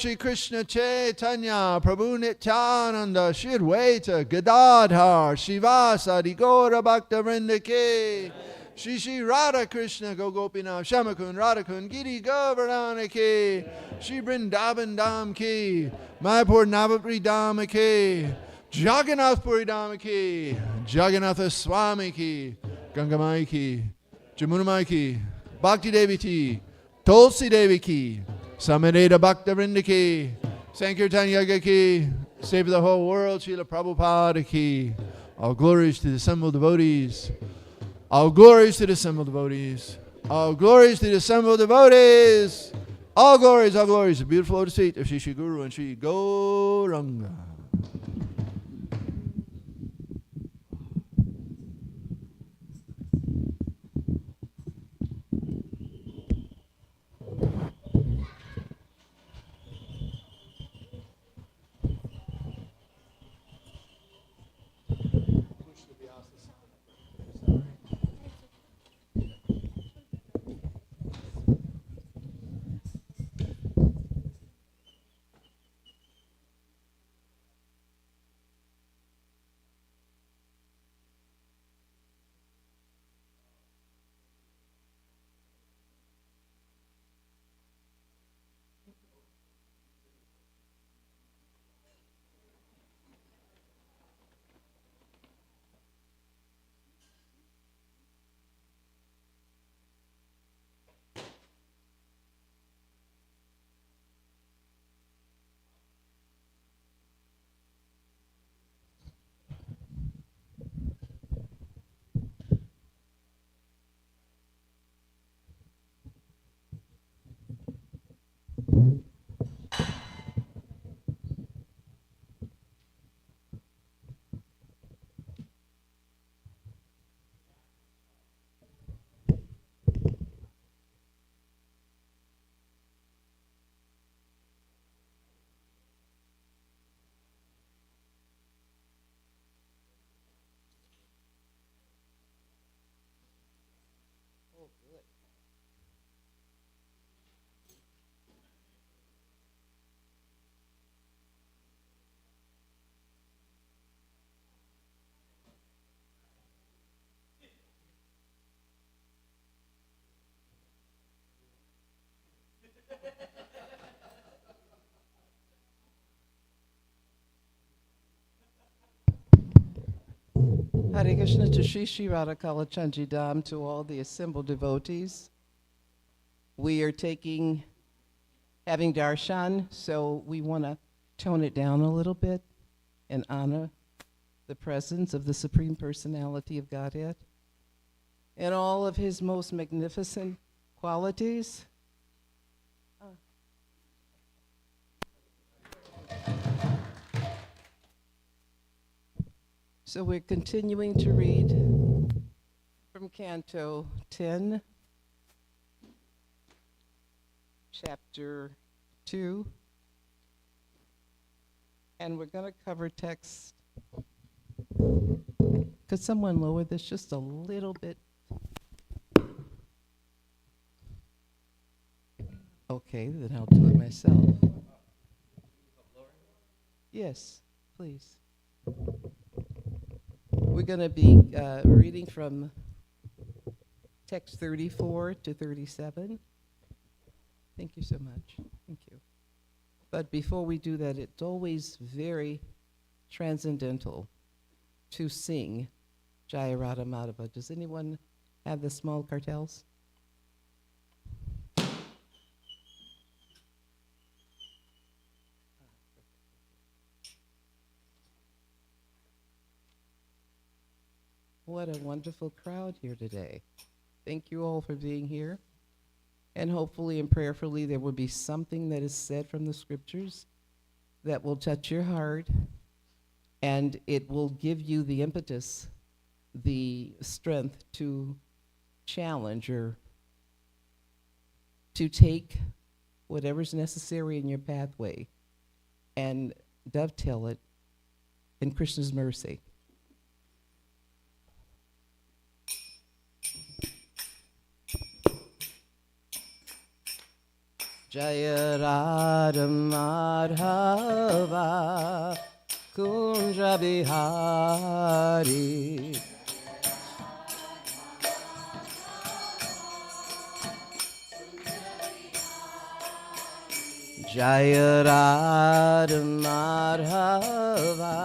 Shri Krishna Chaitanya Prabhu Nityananda Shri Advaita Gadadhar Shivasadi Gaura Bhakta Vrinda Ki Shri Shri Radha Krishna Gopinath Shamakun Radhakun Giri Govardhana Ki Shri Vrindavan Dham Ki Mayapur Navapuri Dham Ki Jagannath Puri Dham Ki Jagannatha Swami Ki Gangamai Ki Jamunamai Ki Bhakti Devi Ki Tulsi Devi Ki Samarita Bhakta Vrinda Ki Sankirtan Yaga Ki Save the whole world Srila Prabhupada Ki. All glories to the assembled devotees. All glories to the assembled devotees. All glories to the assembled devotees. All glories, the beautiful lotus feet of Shri Shri Guru and Shri Gauranga. Hare Krishna to Shri Shri Radha Kalachandji Dham, to all the assembled devotees. We are having darshan, so we want to tone it down a little bit and honor the presence of the Supreme Personality of Godhead and all of his most magnificent qualities. So we're continuing to read from Canto 10, Chapter 2, and we're going to cover text. Could someone lower this just a little bit? Okay, then I'll do it myself. Yes, please. We're going to be reading from text 34 to 37. Thank you so much. Thank you. But before we do that, it's always very transcendental to sing Jaya Radha Madhava. Does anyone have the small cartels? What a wonderful crowd here today. Thank you all for being here. And hopefully and prayerfully there will be something that is said from the scriptures that will touch your heart, and it will give you the impetus, the strength to challenge or to take whatever's necessary in your pathway and dovetail it in Krishna's mercy. Jaya Radha Madhava Kunja Bihari Jaya Radha Madhava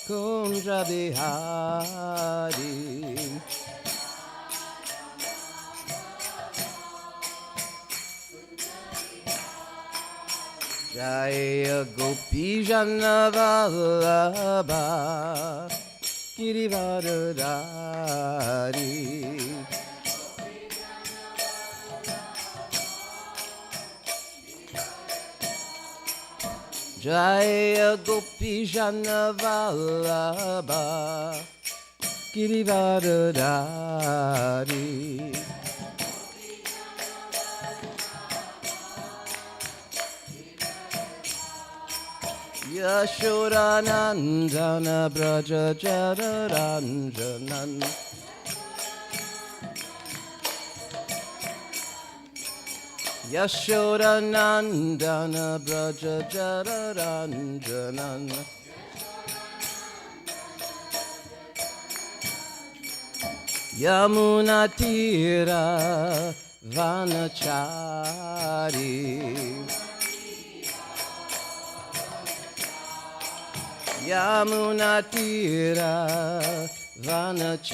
Kunja Bihari Jaya Gopi Jana Vallabha Girivardhari Jaya Gopi Jana Vallabha Girivardhari Yashodanandana Braja Jadaranjanan Yashodanandana Braja Jadaranjanan Yamuna Tira Vanachari Yamuna Tira Vanachari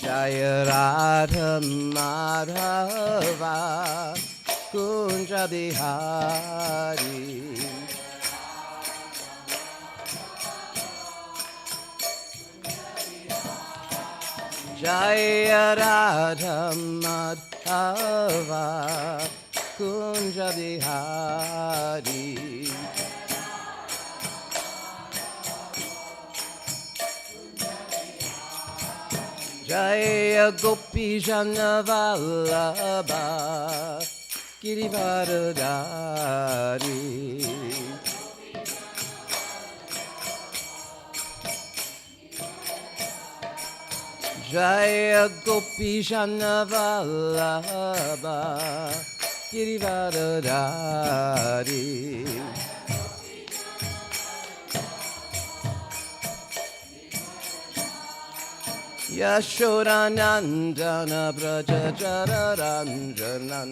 Jaya Radha Madhava Kunja Bihari Jaya Radha Madhava Kunja Bihari Jaya Gopi Jana Vallabha Girivardhari Jaya Gopi Jana Vallabha Girivardhari Yashodanandana Braja Jadaranjanan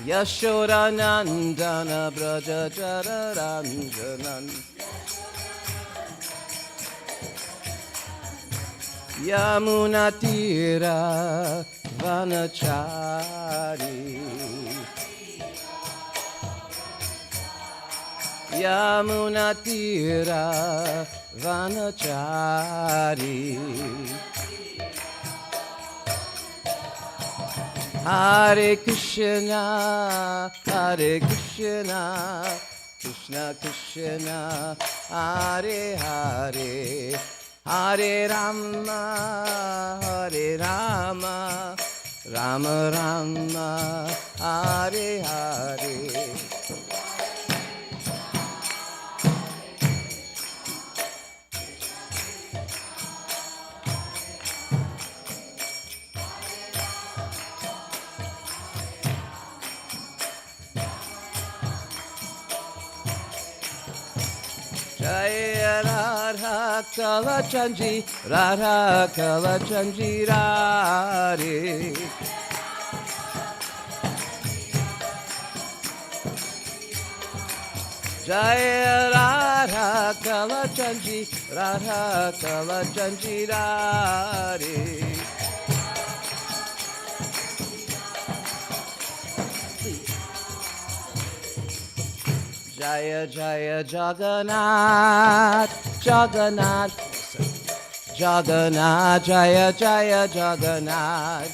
Yashodanandana Braja Jadaranjanan Yamuna Tira Vanachari Yamuna Tira Vanachari Hare Krishna Krishna Krishna Hare Hare Hare Rama Rama Rama Hare Hare Jaya Radha Kalachandji Radha Kalachandji Radhe Jaya Radha Kalachandji Radha Kalachandji Radhe Jaya Jaya Jagannath Jagannath Jagannath Jaya Jaya Jagannath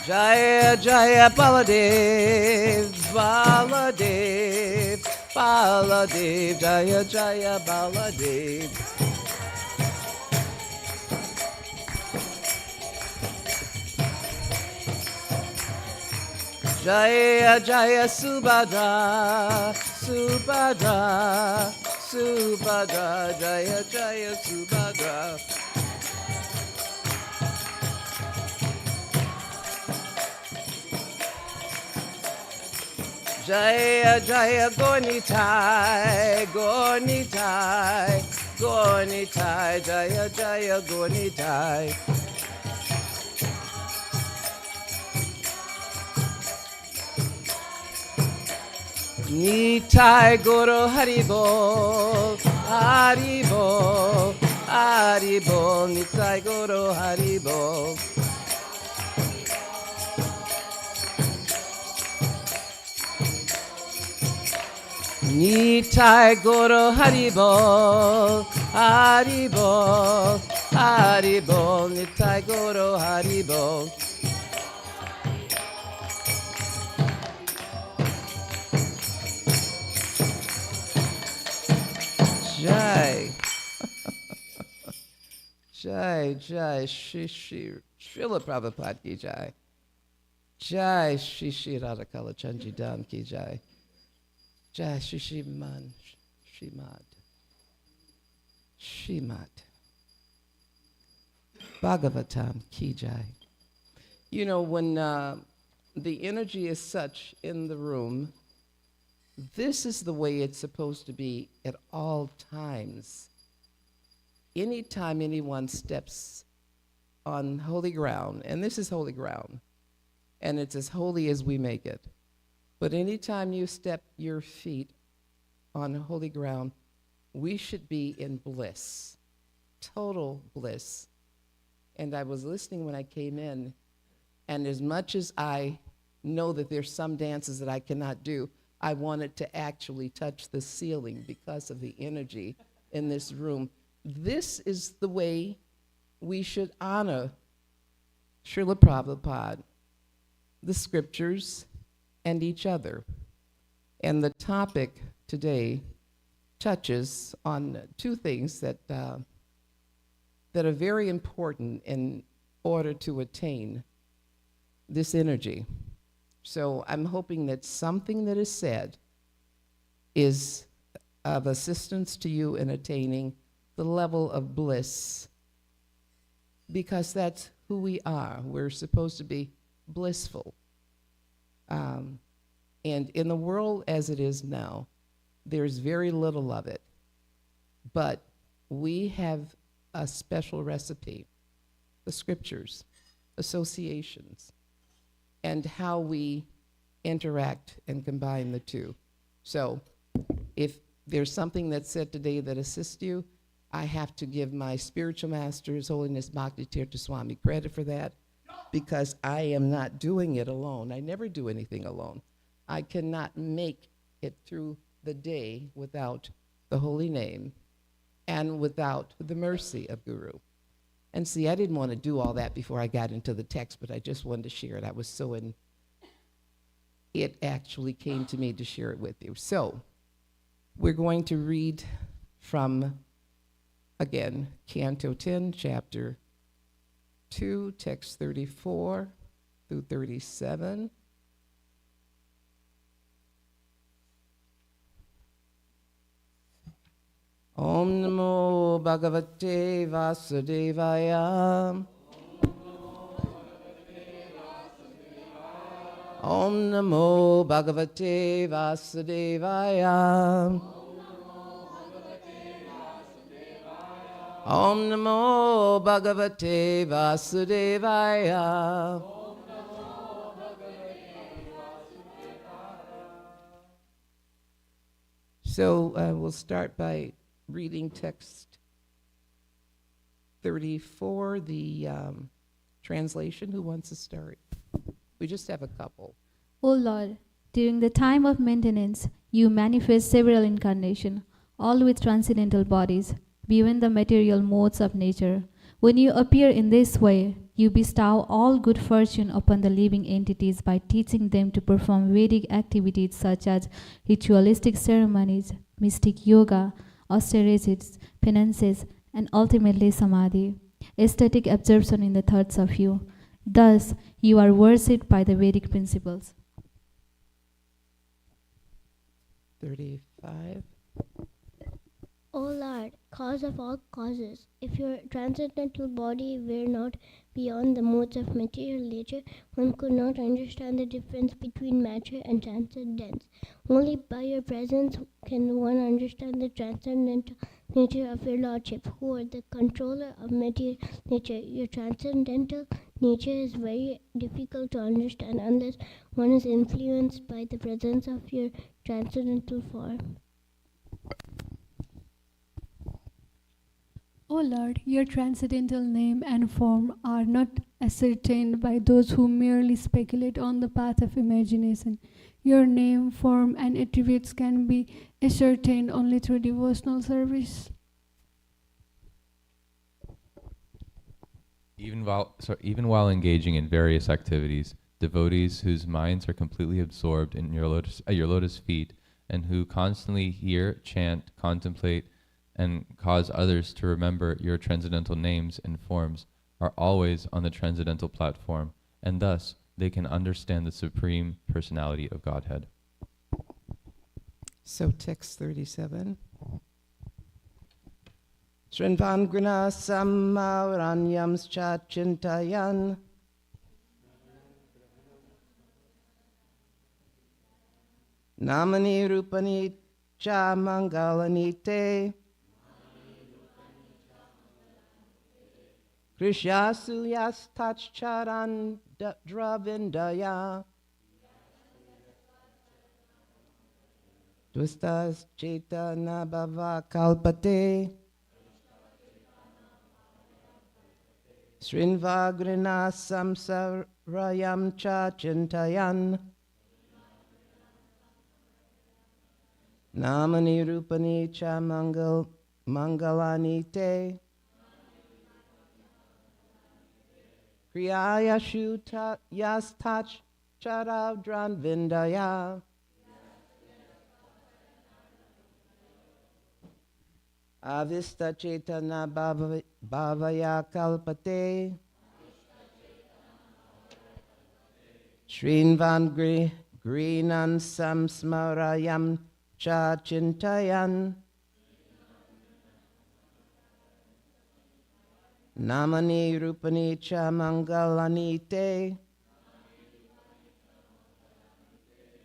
Jaya Jaya Baladev Baladev Baladev Jaya Jaya Baladev Jaya Jaya Subhadra, Subhadra, Subhadra, Jaya Jaya Subhadra. Jaya Jaya Gornitai, Gornitai, Gornitai, Jaya Jaya Gornitai. Nitai Guru Haribo, Haribo, Haribo, Nitai Guru Haribo. Nitai Guru Haribo, Haribo, Haribo, Nitai Guru Haribo. Jai. Jai, Jai, Shri Srila Prabhupada ki Jai. Jai, Shri Radhakala Chanji Dham ki Jai. Jai, Srimad. Bhagavatam ki Jai. You know, when the energy is such in the room, this is the way it's supposed to be at all times. Anytime anyone steps on holy ground, and this is holy ground, and it's as holy as we make it, but anytime you step your feet on holy ground, we should be in bliss, total bliss. And I was listening when I came in, and as much as I know that there's some dances that I cannot do, I wanted to actually touch the ceiling because of the energy in this room. This is the way we should honor Srila Prabhupada, the scriptures, and each other. And the topic today touches on two things that are very important in order to attain this energy. So I'm hoping that something that is said is of assistance to you in attaining the level of bliss, because that's who we are. We're supposed to be blissful. And in the world as it is now, there's very little of it. But we have a special recipe, the scriptures, associations, and how we interact and combine the two. So if there's something that's said today that assists you, I have to give my spiritual master, His Holiness Bhakti Tirtha Swami, credit for that, because I am not doing it alone. I never do anything alone. I cannot make it through the day without the holy name and without the mercy of Guru. And see, I didn't want to do all that before I got into the text, but I just wanted to share it. I was so in, it actually came to me to share it with you. So we're going to read from, again, Canto 10, Chapter 2, text 34 through 37. Om Namo Bhagavate Vasudevaya. Om Namo Bhagavate Vasudevaya. Om Namo Bhagavate Vasudevaya. So we'll start by reading text 34, the translation. Who wants to start? We just have a couple. O Lord, during the time of maintenance, you manifest several incarnations, all with transcendental bodies, beyond the material modes of nature. When you appear in this way, you bestow all good fortune upon the living entities by teaching them to perform Vedic activities such as ritualistic ceremonies, mystic yoga, austerities, penances, and ultimately samadhi, aesthetic absorption in the thoughts of you. Thus, you are worshipped by the Vedic principles. 35. O Lord, cause of all causes, if your transcendental body were not beyond the modes of material nature, one could not understand the difference between matter and transcendence. Only by your presence can one understand the transcendental nature of your Lordship, who are the controller of material nature. Your transcendental nature is very difficult to understand unless one is influenced by the presence of your transcendental form. O Lord, your transcendental name and form are not ascertained by those who merely speculate on the path of imagination. Your name, form, and attributes can be ascertained only through devotional service. Even while engaging in various activities, devotees whose minds are completely absorbed in at your lotus feet, and who constantly hear, chant, contemplate, and cause others to remember your transcendental names and forms, are always on the transcendental platform, and thus they can understand the Supreme Personality of Godhead. So text 37. Srinvan Grina Sammauranyams Cha Chintayan Namani Rupani Cha Mangalanite Krishyasu Yastach Charan Dravindaya Dustas Chaitanya Bhava Kalpate Srinvagrina Samsarayam Cha Chintayan Namani Rupani Cha Mangalani Te Kriyaya Shuta Yastach Charavdran Vindaya Avista Chaitanya Bhavaya Kalpate Srinvan Grinan Samsmarayam Cha Chintayan Namani Rupani Cha Mangalani Te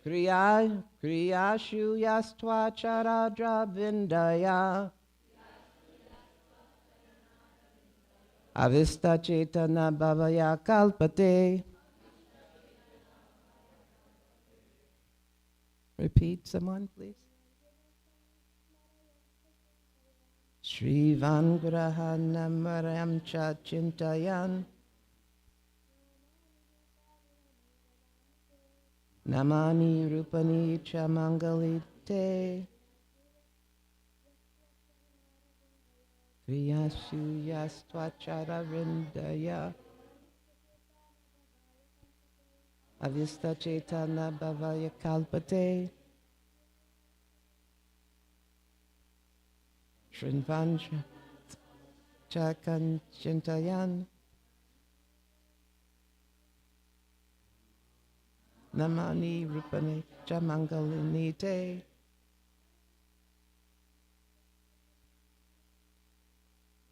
Kriyashu Yastva Charadra Vindaya Avista Chaitanya Bhavaya Kalpate. Repeat, someone, please. Shri Vangrahanamaram Cha Chintayan Namani Rupani Cha Mangalite Kriyashu Yastvachara Vrindaya Avista Chaitanya Bhavaya Kalpate Shrinvan Chakan Chintayan Namani Rupani Chamangalinite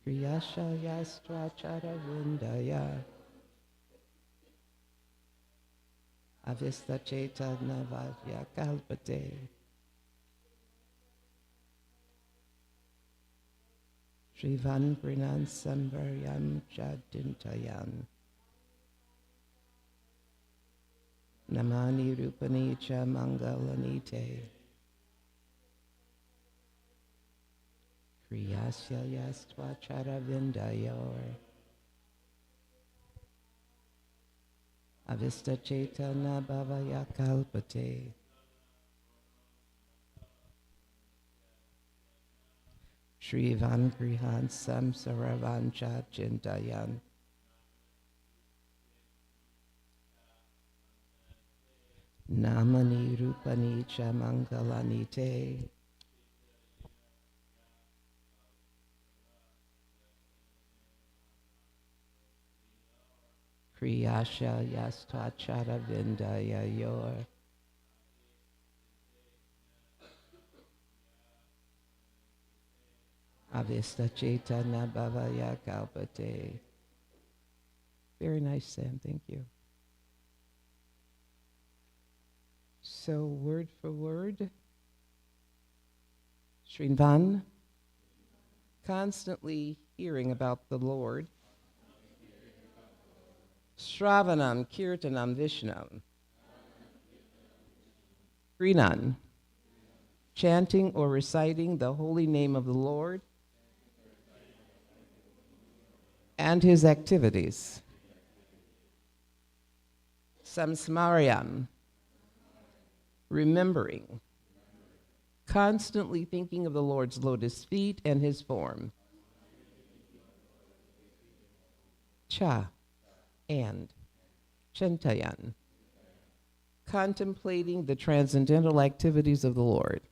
Kriyasha Yastra Chara Vindaya Avista Chaitanya Vajya Kalpate Shrivan Grinan Sambaryam Chadintayan Namani Rupani Cha Mangalanite Kriyasya Yastva Charavindayor Avista Chaitanya Bhavaya Kalpate Shri Van Grihan Samsaravancha Chintayan Namani Rupani Cha Mangalanite Kriyasha Yastachara Vindaya Yor Avesta Chaitanya Bhavaya Kalpate. Very nice, Sam. Thank you. So, word for word, Srimad, constantly hearing about the Lord. Shravanam, Kirtanam, Vishnam. Grinan, chanting or reciting the holy name of the Lord and his activities. Samsmaryam, remembering, constantly thinking of the Lord's lotus feet and his form. Cha, and Chintayan, contemplating the transcendental activities of the Lord.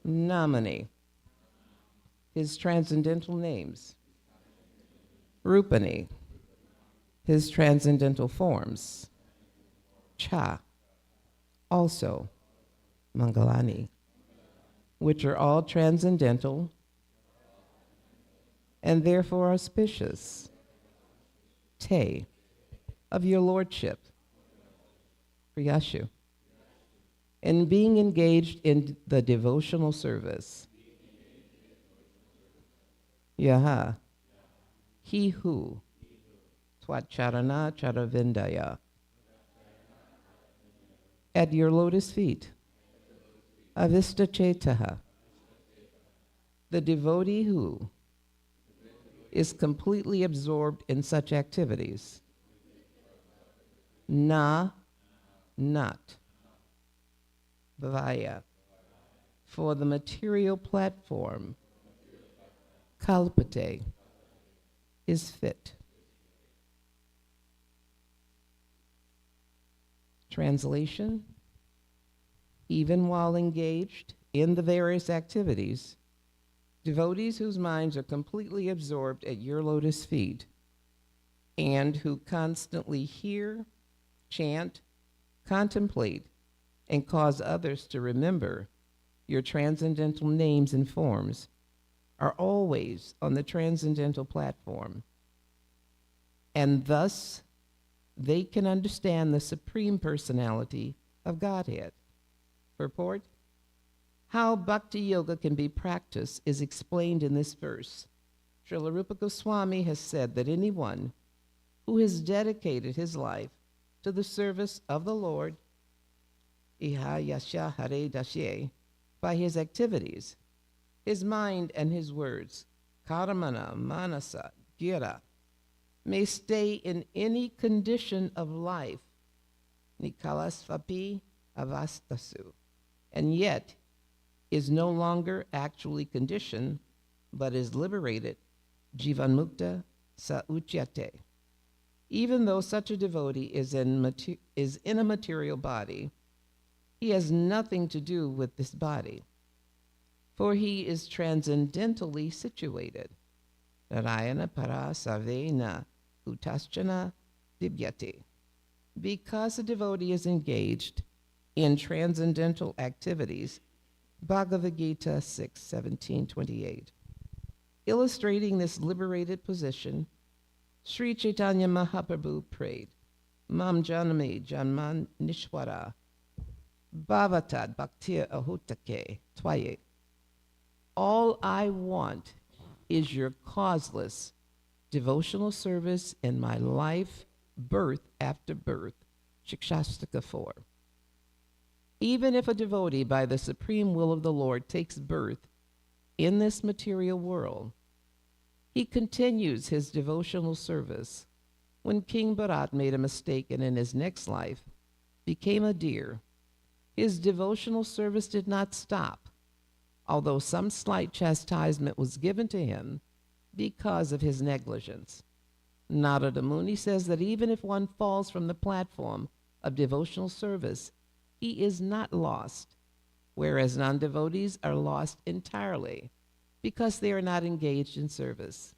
Namani, his transcendental names. Rupani, his transcendental forms. Cha, also Mangalani, which are all transcendental and therefore auspicious. Te, of your lordship. Priyashu, in being engaged in the devotional service. Yaha, he who, Twacharana Charavindaya, at your lotus feet. Avista Chetaha, the devotee who is completely absorbed in such activities. Na, not. Bhavaya, for the material platform. Kalpate, is fit. Translation, even while engaged in the various activities, devotees whose minds are completely absorbed at your lotus feet and who constantly hear, chant, contemplate, and cause others to remember your transcendental names and forms are always on the transcendental platform. And thus, they can understand the Supreme Personality of Godhead. Purport: how bhakti yoga can be practiced is explained in this verse. Srila Rupa Goswami has said that anyone who has dedicated his life to the service of the Lord, iha yasha hare dashe, by his activities, his mind and his words, karamana, manasa, gira, may stay in any condition of life, nikalasvapi avastasu, and yet is no longer actually conditioned, but is liberated, jivanmukta sa uchyate. Even though such a devotee is in a material body, he has nothing to do with this body, for he is transcendentally situated. Narayana para savena utaschana dibyate. Because a devotee is engaged in transcendental activities, Bhagavad Gita 6:17-28. Illustrating this liberated position, Sri Chaitanya Mahaprabhu prayed, Mam Janami Janman Nishwara Bhavatad Bhaktir Ahutake Twaye. All I want is your causeless devotional service in my life, birth after birth. Shikshastaka 4. Even if a devotee, by the supreme will of the Lord, takes birth in this material world, he continues his devotional service. When King Bharat made a mistake and in his next life became a deer, his devotional service did not stop, although some slight chastisement was given to him because of his negligence. Narada Muni says that even if one falls from the platform of devotional service, he is not lost, whereas non-devotees are lost entirely because they are not engaged in service.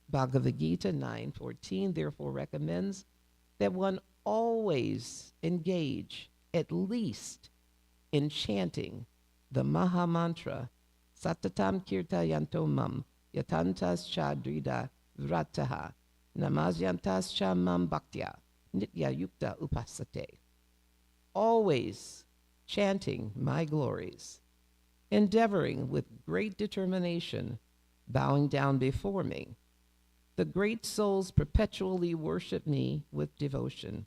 Bhagavad Gita 9:14 therefore recommends that one always engage at least in chanting the Maha Mantra Satatam kirtayanto mam yatantas chadrida vrataha namazyantas cha mam bhaktya nitya yukta upasate. Always chanting my glories, endeavoring with great determination, bowing down before me. The great souls perpetually worship me with devotion.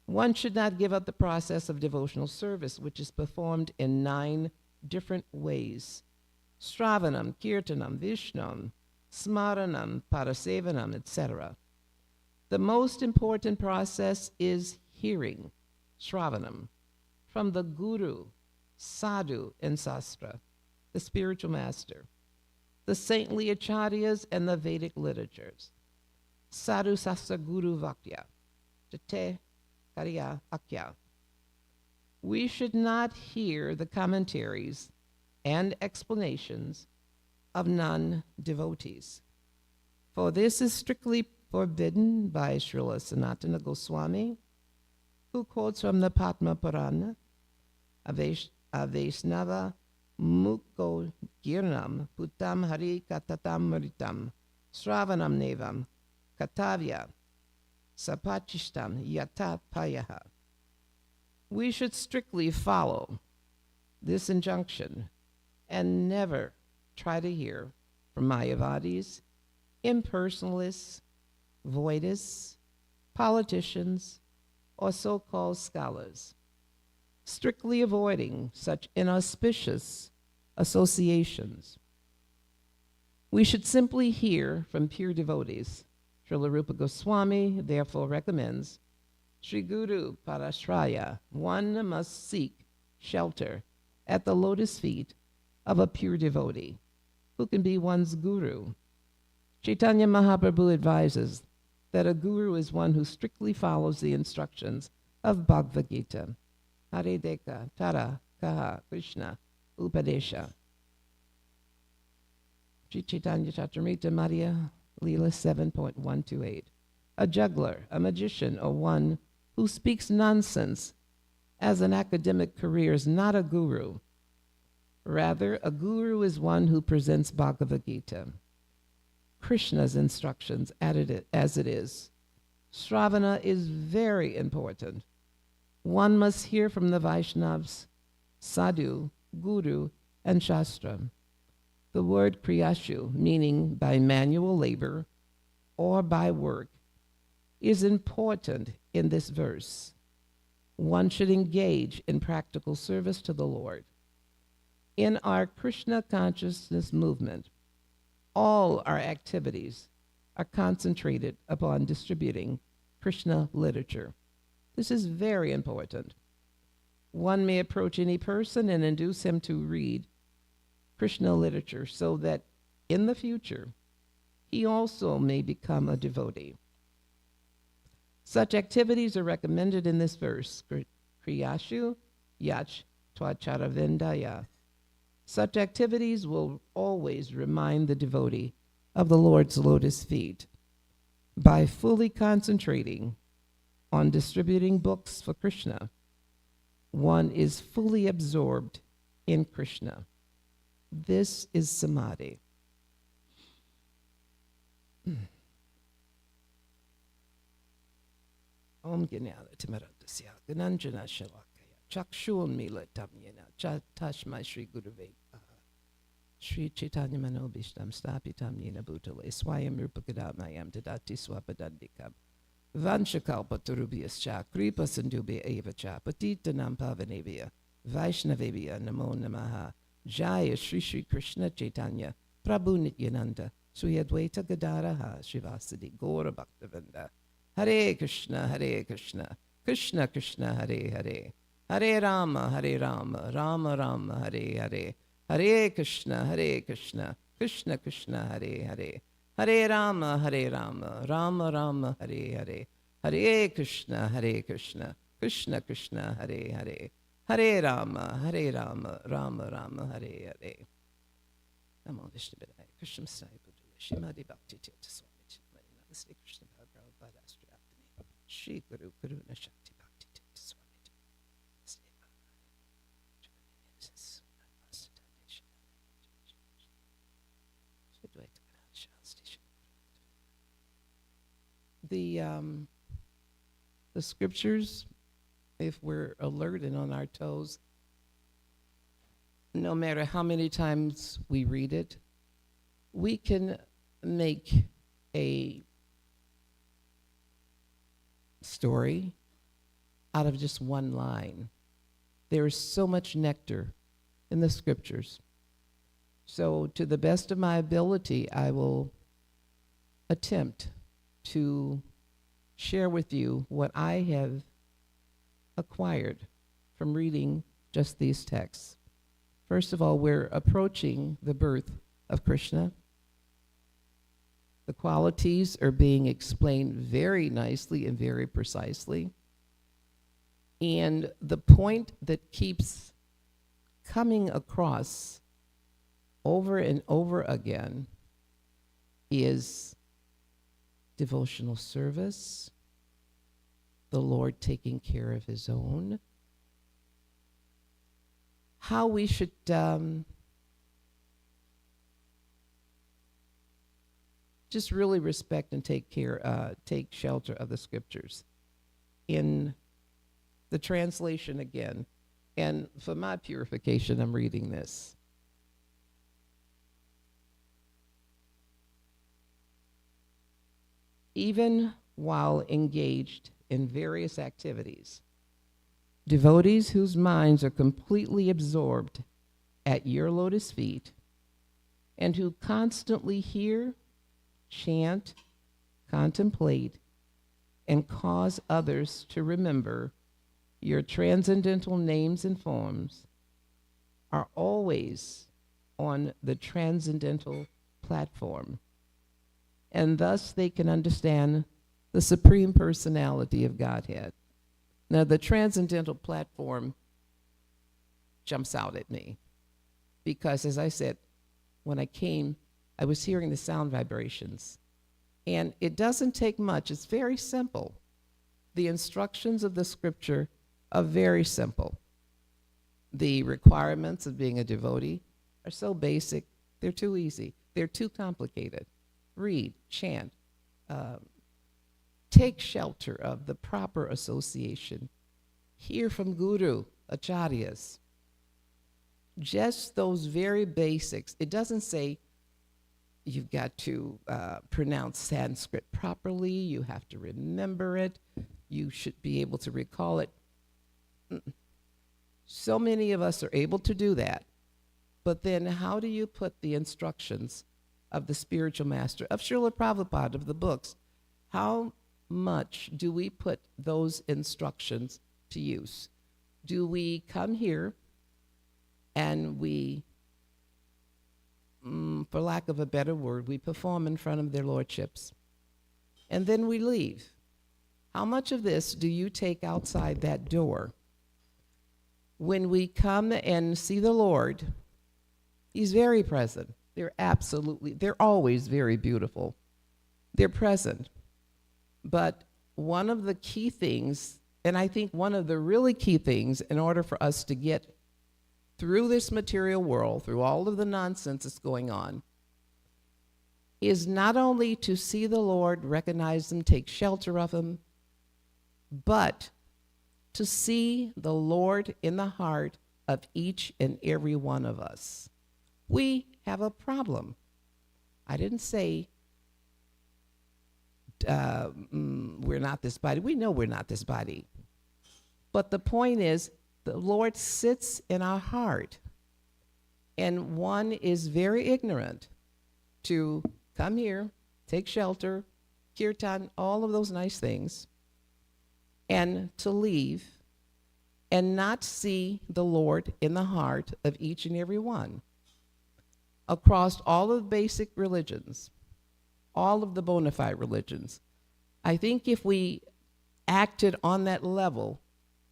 One should not give up the process of devotional service, which is performed in 9 different ways: Shravanam, Kirtanam, Vishnam, Smaranam, Parasevanam, etc. The most important process is hearing, Shravanam, from the Guru, Sadhu, and Sastra, the spiritual master, the saintly acharyas, and the Vedic literatures. Sadhu Sastra Guru Vakya, Jate Karya Akya. We should not hear the commentaries and explanations of non-devotees, for this is strictly forbidden by Srila Sanatana Goswami, who quotes from the Padma Purana, Avaishnava Mukko Girnam Putam Hari Katatam Maritam Sravanam Nevam Katavya Sapachishtam Yata Payaha. We should strictly follow this injunction and never try to hear from Mayavadis, impersonalists, voidists, politicians, or so-called scholars, strictly avoiding such inauspicious associations. We should simply hear from pure devotees. Srila Rupa Goswami therefore recommends Sri Guru Parashraya. One must seek shelter at the lotus feet of a pure devotee who can be one's guru. Chaitanya Mahaprabhu advises that a guru is one who strictly follows the instructions of Bhagavad Gita. Hare Deka, Tara, Kaha, Krishna, Upadesha. Sri Chaitanya Charitamrita Madhya Leela 7.128. A juggler, a magician, or one who speaks nonsense as an academic career is not a guru. Rather, a guru is one who presents Bhagavad Gita, Krishna's instructions as it is. Shravana is very important. One must hear from the Vaishnavas, Sadhu, Guru, and Shastra. The word kriyashu, meaning by manual labor or by work, is important in this verse. One should engage in practical service to the Lord. In our Krishna consciousness movement, all our activities are concentrated upon distributing Krishna literature. This is very important. One may approach any person and induce him to read Krishna literature so that in the future he also may become a devotee. Such activities are recommended in this verse, Kriyashu Yach Tvacharavindaya. Such activities will always remind the devotee of the Lord's lotus feet. By fully concentrating on distributing books for Krishna, one is fully absorbed in Krishna. This is samadhi. Om Gnana Timaratasya Gananjana Shalakaya Chakshun Milatam Yena Tashmai Sri Guruve Sri Chaitanya Manobishtam Stapitam Yena Bhutale Swayam Rupagadam Tadati Swapadandikam Vanshakalpa Turubhyascha Kripa Sindubhya Evacha Patitanam Pavanevya Vaishnavevya Namo Namaha Jaya Sri Sri Krishna Chaitanya Prabhu Nityananda Sri Advaita Gadaraha Shivasadi Gaura Bhaktavinda Hare Krishna Krishna Krishna Hare Hare Hare Rama Rama Rama Hare Hare Hare Krishna Krishna Krishna Hare Hare Hare Rama Rama Rama Hare Hare Hare Krishna Krishna Krishna Hare Hare Hare Rama Rama Rama Hare Hare. Namo Vishnu Padaya Krishna Sai Buddha Shrimad Bhakti Tirtha Swami Chitmani Namaste Krishna Bhagavad Astri Shri Guru Karuna Shakti Bhakti Tirtha Swami Namaste the scriptures, if we're alert and on our toes, no matter how many times we read it, we can make a story out of just one line. There is so much nectar in the scriptures. So to the best of my ability, I will attempt to share with you what I have acquired from reading just these texts. First of all, we're approaching the birth of Krishna. The qualities are being explained very nicely and very precisely. And the point that keeps coming across over and over again is devotional service, the Lord taking care of his own, how we should just really respect and take shelter of the scriptures. In the translation again, and for my purification, I'm reading this. Even while engaged in various activities, devotees whose minds are completely absorbed at your lotus feet and who constantly hear, chant, contemplate, and cause others to remember your transcendental names and forms are always on the transcendental platform, and thus they can understand the Supreme Personality of Godhead. Now, the transcendental platform jumps out at me because, as I said, when I came, I was hearing the sound vibrations. And it doesn't take much. It's very simple. The instructions of the scripture are very simple. The requirements of being a devotee are so basic, they're too easy. They're too complicated. Read, chant, take shelter of the proper association, hear from Guru, Acharyas. Just those very basics. It doesn't say you've got to pronounce Sanskrit properly, you have to remember it, you should be able to recall it. So many of us are able to do that, but then how do you put the instructions of the spiritual master, of Srila Prabhupada, of the books, how much do we put those instructions to use? Do we come here and we, for lack of a better word, we perform in front of their lordships, and then we leave? How much of this do you take outside that door? When we come and see the Lord, he's very present. They're always very beautiful. They're present. But one of the key things, and I think one of the really key things in order for us to get through this material world, through all of the nonsense that's going on, is not only to see the Lord, recognize him, take shelter of him, but to see the Lord in the heart of each and every one of us. We have a problem. I didn't say we're not this body. We know we're not this body. But the point is, the Lord sits in our heart, and one is very ignorant to come here, take shelter, kirtan, all of those nice things, and to leave and not see the Lord in the heart of each and every one. Across all of the basic religions, all of the bona fide religions, I think if we acted on that level,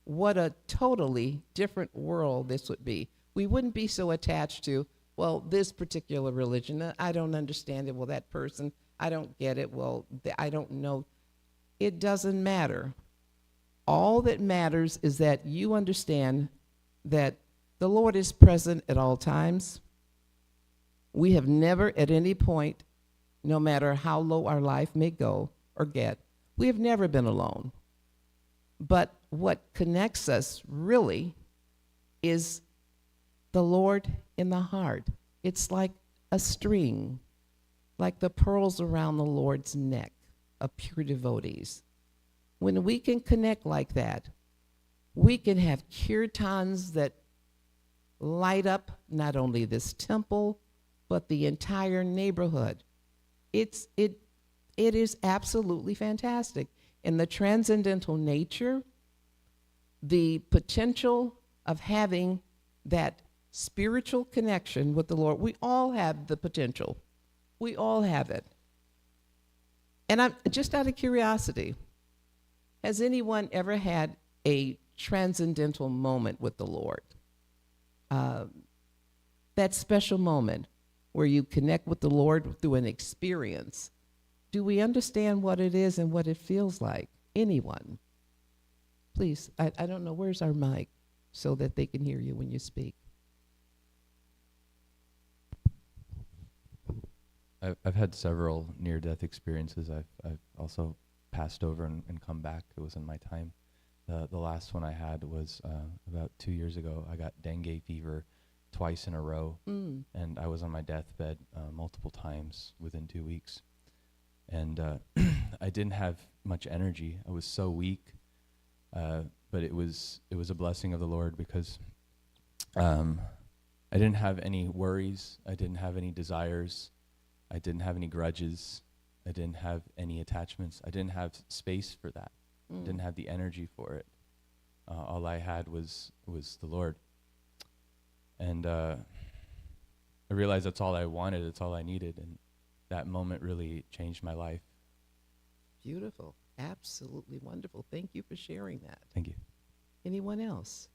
what a totally different world this would be. We wouldn't be so attached to, well, this particular religion, I don't understand it. Well, that person, I don't get it. Well, I don't know. It doesn't matter. All that matters is that you understand that the Lord is present at all times. We have never at any point, no matter how low our life may go or get, We have never been alone. But what connects us really is the Lord in the heart. It's like a string, like the pearls around the Lord's neck of pure devotees. When we can connect like that, we can have kirtans that light up not only this temple, but the entire neighborhood. It is absolutely fantastic. And the transcendental nature, the potential of having that spiritual connection with the Lord, we all have the potential. We all have it. And I'm just out of curiosity, has anyone ever had a transcendental moment with the Lord? That special moment where you connect with the Lord through an experience. Do we understand what it is and what it feels like? Anyone? Please, I don't know, where's our mic so that they can hear you when you speak? I've had several near-death experiences. I've also passed over and come back. It was in my time. The last one I had was about 2 years ago. I got dengue fever twice in a row, and I was on my deathbed multiple times within 2 weeks. And I didn't have much energy. I was so weak, but it was a blessing of the Lord because I didn't have any worries. I didn't have any desires. I didn't have any grudges. I didn't have any attachments. I didn't have space for that. Didn't have the energy for it. All I had was the Lord. And I realized that's all I wanted. That's all I needed. And that moment really changed my life. Beautiful. Absolutely wonderful. Thank you for sharing that. Thank you. Anyone else?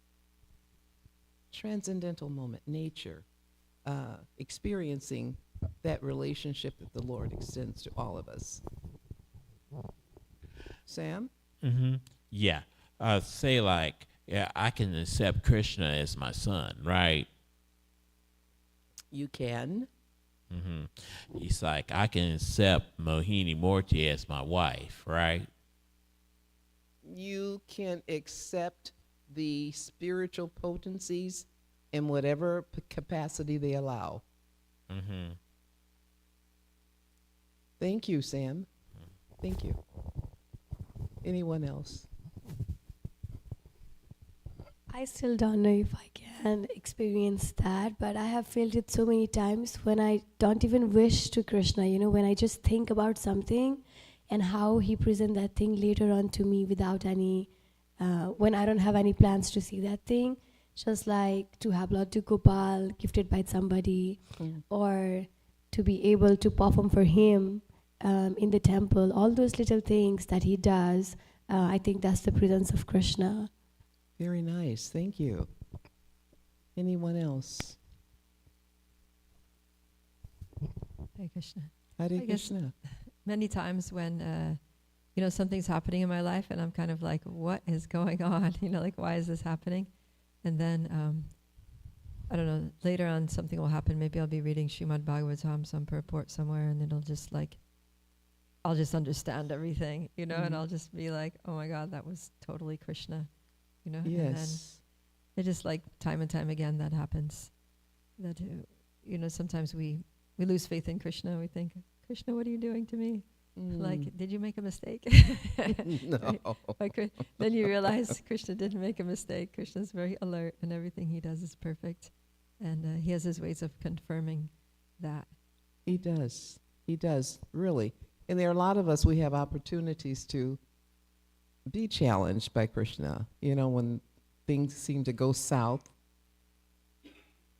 Transcendental moment, nature, experiencing that relationship that the Lord extends to all of us. Sam? Yeah. Say like, yeah, I can accept Krishna as my son, right? You can. He's like, I can accept Mohini Morty as my wife, right? You can accept the spiritual potencies in whatever capacity they allow. Thank you, Sam. Thank you. Anyone else? I still don't know if I can experience that, but I have felt it so many times when I don't even wish to Krishna, when I just think about something and how he present that thing later on to me without any, when I don't have any plans to see that thing, just like to have Lord Gopal gifted by somebody, or to be able to perform for him in the temple, all those little things that he does, I think that's the presence of Krishna. Very nice. Thank you. Anyone else? Hare Krishna. Hare I guess Krishna. many times when, something's happening in my life and I'm kind of like, what is going on? Like, why is this happening? And then, I don't know, later on something will happen. Maybe I'll be reading Srimad Bhagavatam, some purport somewhere, and it'll just like, I'll just understand everything, and I'll just be like, oh my God, that was totally Krishna, And then it just like time and time again that happens. That, sometimes we lose faith in Krishna. We think, Krishna, what are you doing to me? Like, did you make a mistake? No. Then you realize Krishna didn't make a mistake. Krishna's very alert and everything he does is perfect. And he has his ways of confirming that. He does. He does, really. And there are a lot of us, we have opportunities to be challenged by Krishna. When things seem to go south,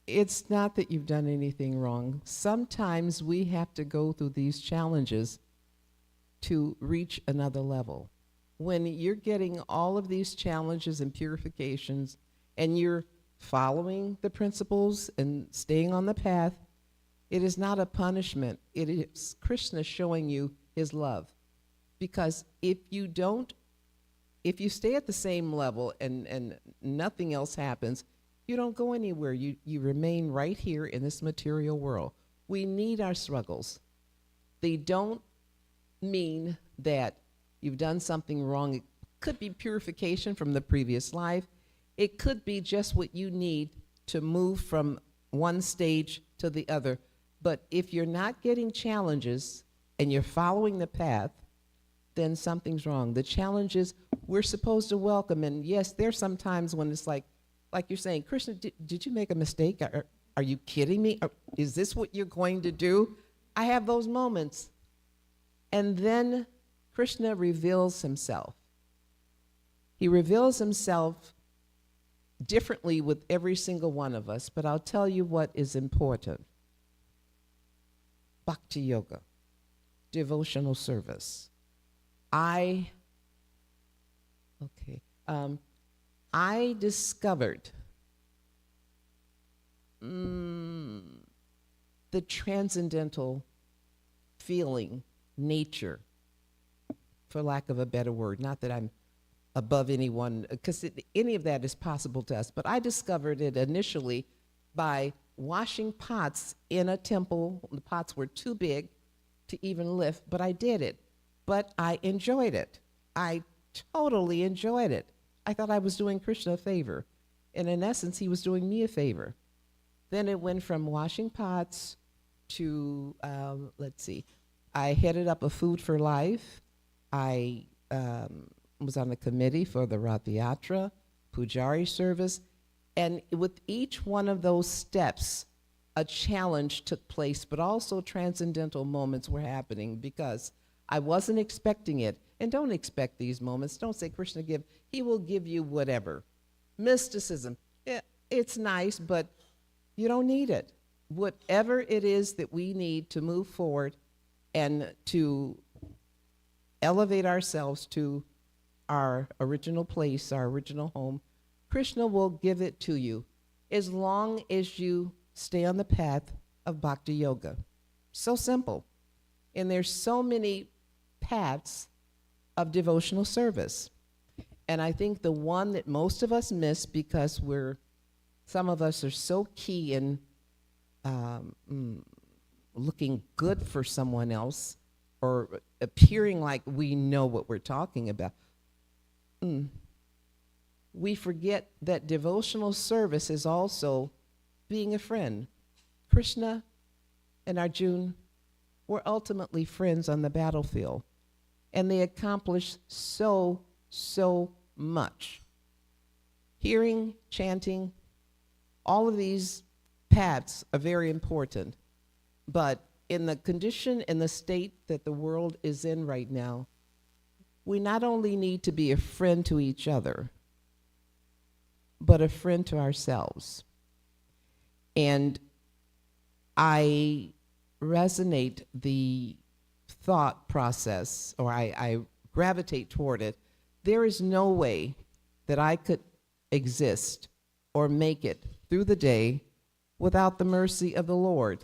it's not that you've done anything wrong. Sometimes we have to go through these challenges to reach another level. When you're getting all of these challenges and purifications and you're following the principles and staying on the path, it is not a punishment. It is Krishna showing you his love. Because if you stay at the same level and nothing else happens, you don't go anywhere. You remain right here in this material world. We need our struggles. They don't mean that you've done something wrong. It could be purification from the previous life. It could be just what you need to move from one stage to the other. But if you're not getting challenges and you're following the path, then something's wrong. The challenges we're supposed to welcome. And yes, there's some times when it's like you're saying, Krishna, did you make a mistake? Are you kidding me? Is this what you're going to do? I have those moments. And then Krishna reveals himself. He reveals himself differently with every single one of us, but I'll tell you what is important. Bhakti yoga, devotional service. I discovered the transcendental feeling, nature, for lack of a better word. Not that I'm above anyone, because any of that is possible to us. But I discovered it initially by washing pots in a temple. The pots were too big to even lift, but I did it. But I enjoyed it. I totally enjoyed it. I thought I was doing Krishna a favor. And in essence, he was doing me a favor. Then it went from washing pots to, I headed up a Food for Life. I was on the committee for the Rath Yatra, Pujari service, and with each one of those steps, a challenge took place, but also transcendental moments were happening because I wasn't expecting it. And don't expect these moments. Don't say, Krishna, he will give you whatever. Mysticism, it's nice, but you don't need it. Whatever it is that we need to move forward and to elevate ourselves to our original place, our original home, Krishna will give it to you as long as you stay on the path of bhakti yoga. So simple. And there's so many paths of devotional service. And I think the one that most of us miss because some of us are so key in looking good for someone else or appearing like we know what we're talking about. We forget that devotional service is also being a friend. Krishna and Arjuna were ultimately friends on the battlefield, and they accomplished so much. Hearing, chanting, all of these paths are very important, but in the condition and the state that the world is in right now, we not only need to be a friend to each other, but a friend to ourselves. And I resonate the thought process, or I gravitate toward it. There is no way that I could exist or make it through the day without the mercy of the Lord.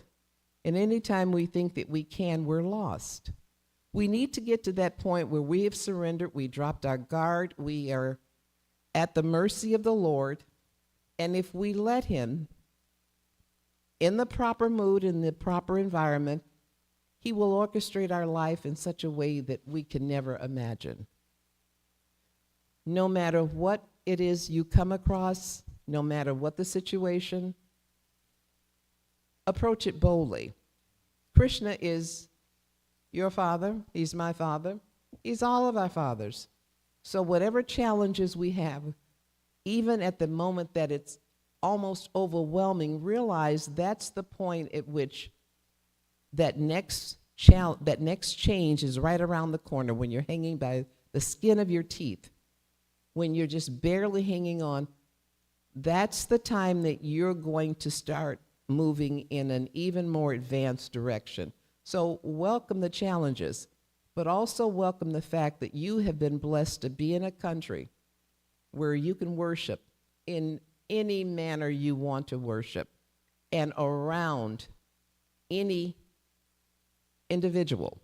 And anytime we think that we can, we're lost. We need to get to that point where we have surrendered, we dropped our guard, we are at the mercy of the Lord, and if we let him, in the proper mood, in the proper environment, he will orchestrate our life in such a way that we can never imagine. No matter what it is you come across, no matter what the situation, approach it boldly. Krishna is your father, he's my father, he's all of our fathers. So whatever challenges we have, even at the moment that it's almost overwhelming, realize that's the point at which that next change is right around the corner, when you're hanging by the skin of your teeth, when you're just barely hanging on. That's the time that you're going to start moving in an even more advanced direction. So welcome the challenges, but also welcome the fact that you have been blessed to be in a country where you can worship in any manner you want to worship and around any individual,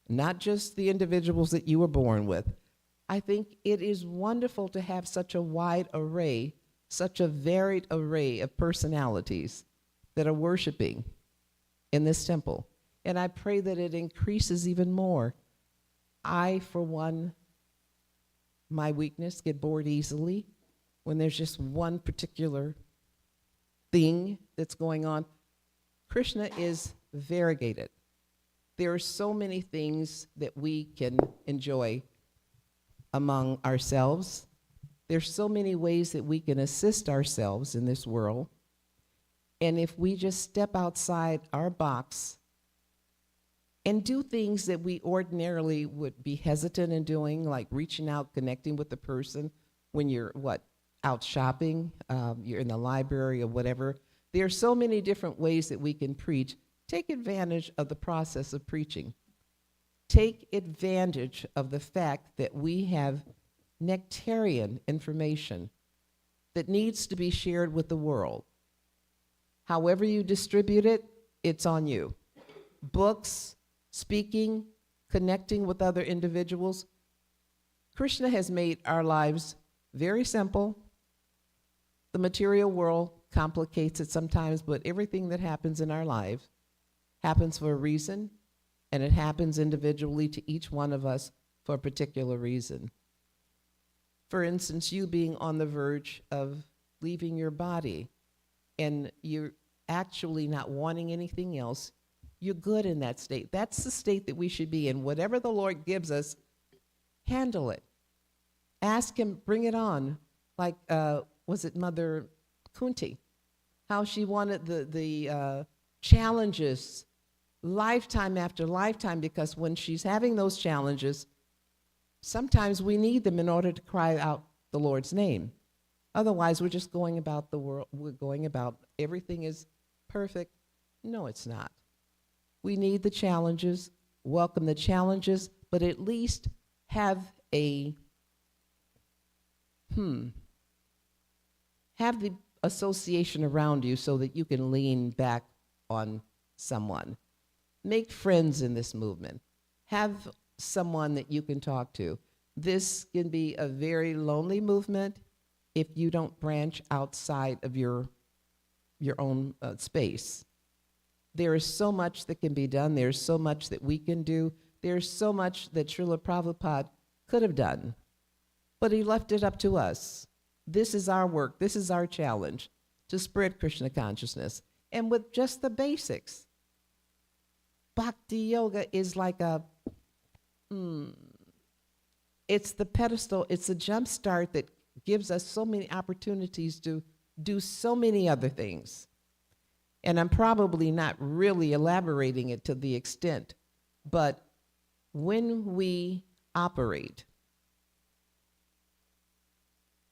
not just the individuals that you were born with. I think it is wonderful to have such a wide array, such a varied array of personalities that are worshiping in this temple. And I pray that it increases even more. I, for one, my weakness, get bored easily when there's just one particular thing that's going on. Krishna is variegated. There are so many things that we can enjoy among ourselves. There's so many ways that we can assist ourselves in this world. And if we just step outside our box and do things that we ordinarily would be hesitant in doing, like reaching out, connecting with the person when you're, out shopping, you're in the library or whatever. There are so many different ways that we can preach. Take advantage of the process of preaching. Take advantage of the fact that we have nectarian information that needs to be shared with the world. However you distribute it, it's on you. Books, speaking, connecting with other individuals. Krishna has made our lives very simple. The material world complicates it sometimes, but everything that happens in our lives happens for a reason, and it happens individually to each one of us for a particular reason. For instance, you being on the verge of leaving your body, and you're actually not wanting anything else, you're good in that state. That's the state that we should be in. Whatever the Lord gives us, handle it. Ask him, bring it on. Like, was it Mother Kunti? How she wanted the challenges lifetime after lifetime, because when she's having those challenges, sometimes we need them in order to cry out the Lord's name. Otherwise, we're just going about the world, we're going about everything is perfect. No, it's not. We need the challenges, welcome the challenges, but at least have have the association around you so that you can lean back on someone. Make friends in this movement. Have someone that you can talk to. This can be a very lonely movement if you don't branch outside of your own space. There is so much that can be done. There's so much that we can do. There's so much that Srila Prabhupada could have done, but he left it up to us. This is our work. This is our challenge, to spread Krishna consciousness. And with just the basics, Bhakti Yoga is like it's the pedestal, it's a jump start that gives us so many opportunities to do so many other things. And I'm probably not really elaborating it to the extent, but when we operate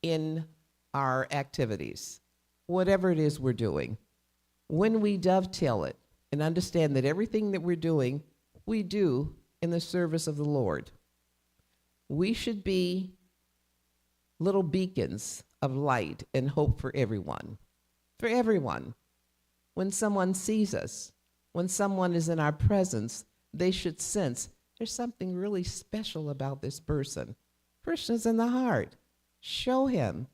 in our activities, whatever it is we're doing, when we dovetail it and understand that everything that we're doing, we do in the service of the Lord, we should be little beacons of light and hope for everyone. For everyone. When someone sees us, when someone is in our presence, they should sense there's something really special about this person. Krishna's in the heart. Show him.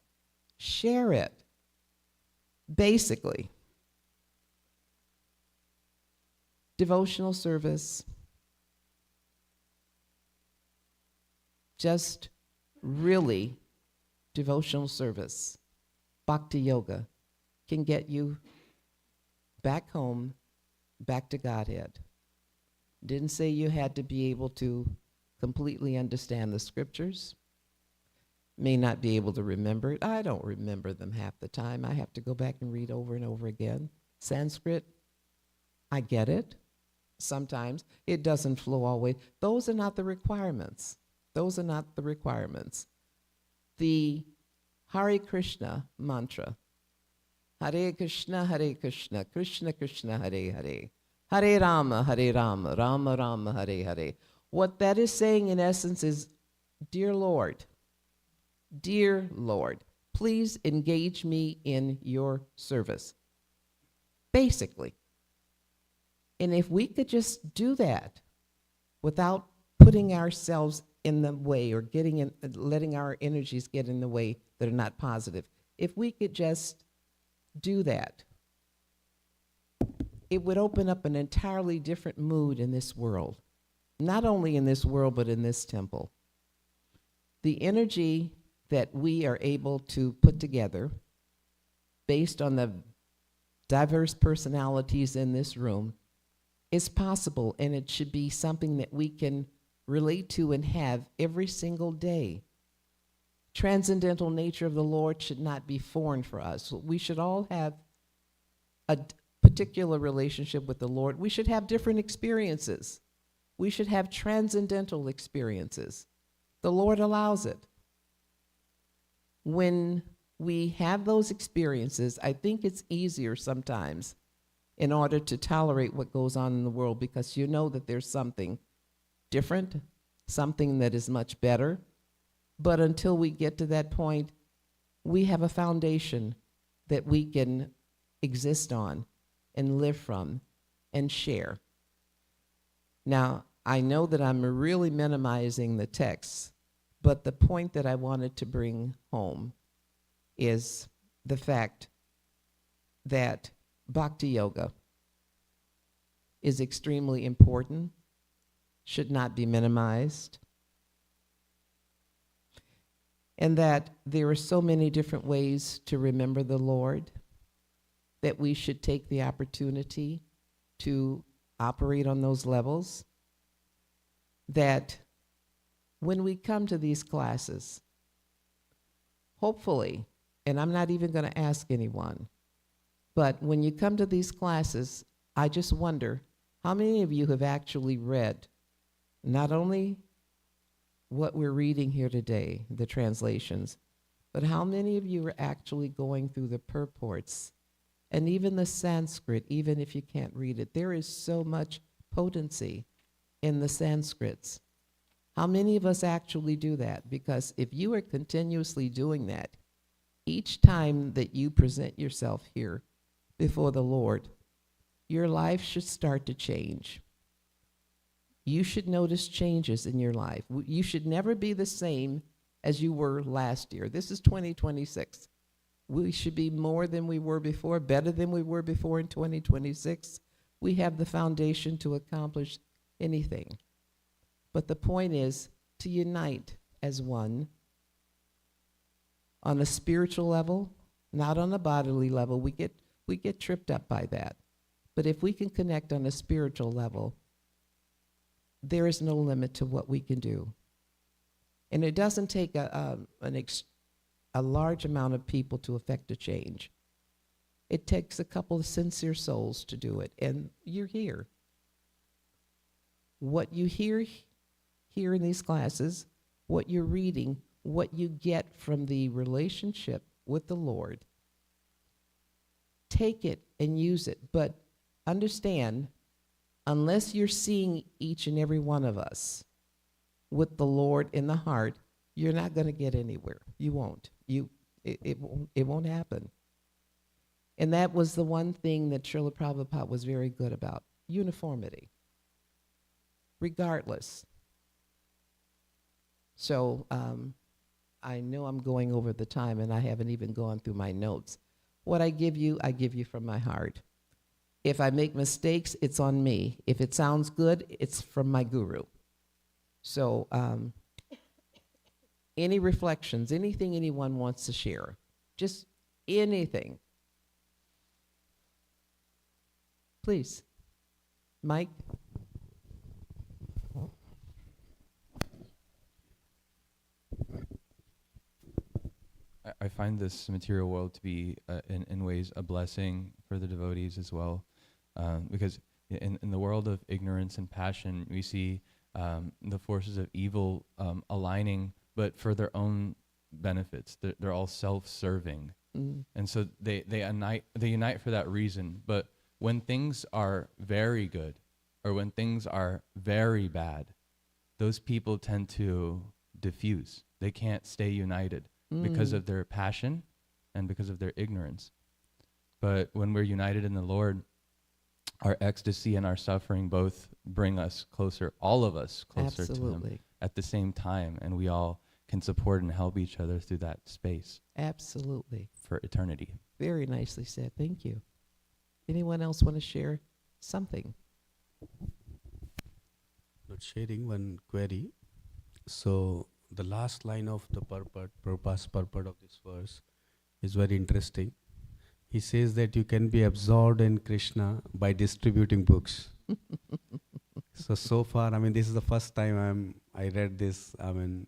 Share it. Basically, devotional service, just really devotional service, bhakti yoga, can get you back home, back to Godhead. Didn't say you had to be able to completely understand the scriptures, may not be able to remember it. I don't remember them half the time. I have to go back and read over and over again. Sanskrit, I get it. Sometimes it doesn't flow all the way. Those are not the requirements. Those are not the requirements. The Hare Krishna mantra, Hare Krishna, Krishna Krishna, Hare Hare, Hare Rama, Rama Rama, Hare Hare. What that is saying in essence is, dear Lord, please engage me in your service. Basically. And if we could just do that without putting ourselves in the way or letting our energies get in the way that are not positive, if we could just do that, it would open up an entirely different mood in this world. not only in this world, but in this temple. The energy that we are able to put together based on the diverse personalities in this room is possible, and it should be something that we can relate to and have every single day. Transcendental nature of the Lord should not be foreign for us. We should all have a particular relationship with the Lord. We should have different experiences. We should have transcendental experiences. The Lord allows it. When we have those experiences, I think it's easier sometimes in order to tolerate what goes on in the world, because you know that there's something different, something that is much better. But until we get to that point, we have a foundation that we can exist on and live from and share. Now, I know that I'm really minimizing the text, but the point that I wanted to bring home is the fact that Bhakti Yoga is extremely important, should not be minimized, and that there are so many different ways to remember the Lord that we should take the opportunity to operate on those levels, that when we come to these classes, hopefully, and I'm not even going to ask anyone, but when you come to these classes, I just wonder how many of you have actually read not only what we're reading here today, the translations, but how many of you are actually going through the purports and even the Sanskrit, even if you can't read it. There is so much potency in the Sanskrits. How many of us actually do that? Because if you are continuously doing that, each time that you present yourself here before the Lord, your life should start to change. You should notice changes in your life. You should never be the same as you were last year. This is 2026. We should be more than we were before, better than we were before in 2026. We have the foundation to accomplish anything. But the point is to unite as one on a spiritual level, not on a bodily level. We get tripped up by that. But if we can connect on a spiritual level, there is no limit to what we can do. And it doesn't take a large amount of people to affect a change. It takes a couple of sincere souls to do it, and you're here. What you hear here in these classes, what you're reading, what you get from the relationship with the Lord, take it and use it. But understand, unless you're seeing each and every one of us with the Lord in the heart, you're not going to get anywhere. You won't. It won't happen. And that was the one thing that Srila Prabhupada was very good about, uniformity, regardless. So I know I'm going over the time, and I haven't even gone through my notes. What I give you from my heart. If I make mistakes, it's on me. If it sounds good, it's from my guru. So any reflections, anything anyone wants to share, just anything. Please. Mike? I find this material world to be, in ways, a blessing for the devotees as well. Because in the world of ignorance and passion, we see the forces of evil aligning, but for their own benefits. They're all self-serving. Mm. And so they unite for that reason. But when things are very good, or when things are very bad, those people tend to diffuse. They can't stay united because of their passion and because of their ignorance. But when we're united in the Lord, our ecstasy and our suffering both bring us closer, all of us closer to Him at the same time, and we all can support and help each other through that space. Absolutely. For eternity. Very nicely said. Thank you. Anyone else want to share something? The sharing one query. So the last line of the purport of this verse is very interesting. He says that you can be absorbed in Krishna by distributing books. So far, I mean, this is the first time I read this. I mean,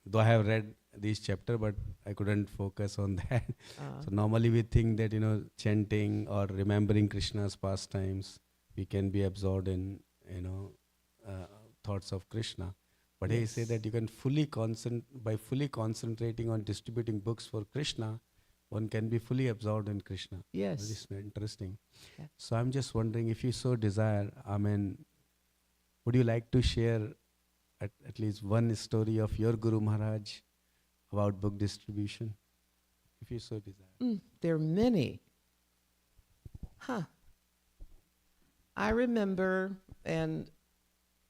though I have read this chapter, but I couldn't focus on that. So normally we think that, chanting or remembering Krishna's pastimes, we can be absorbed in, thoughts of Krishna. But he said that you can by fully concentrating on distributing books for Krishna, one can be fully absorbed in Krishna. Yes. This is very interesting. Yeah. So I'm just wondering, if you so desire, I mean, would you like to share at least one story of your Guru Maharaj about book distribution, if you so desire? There are many. I remember, and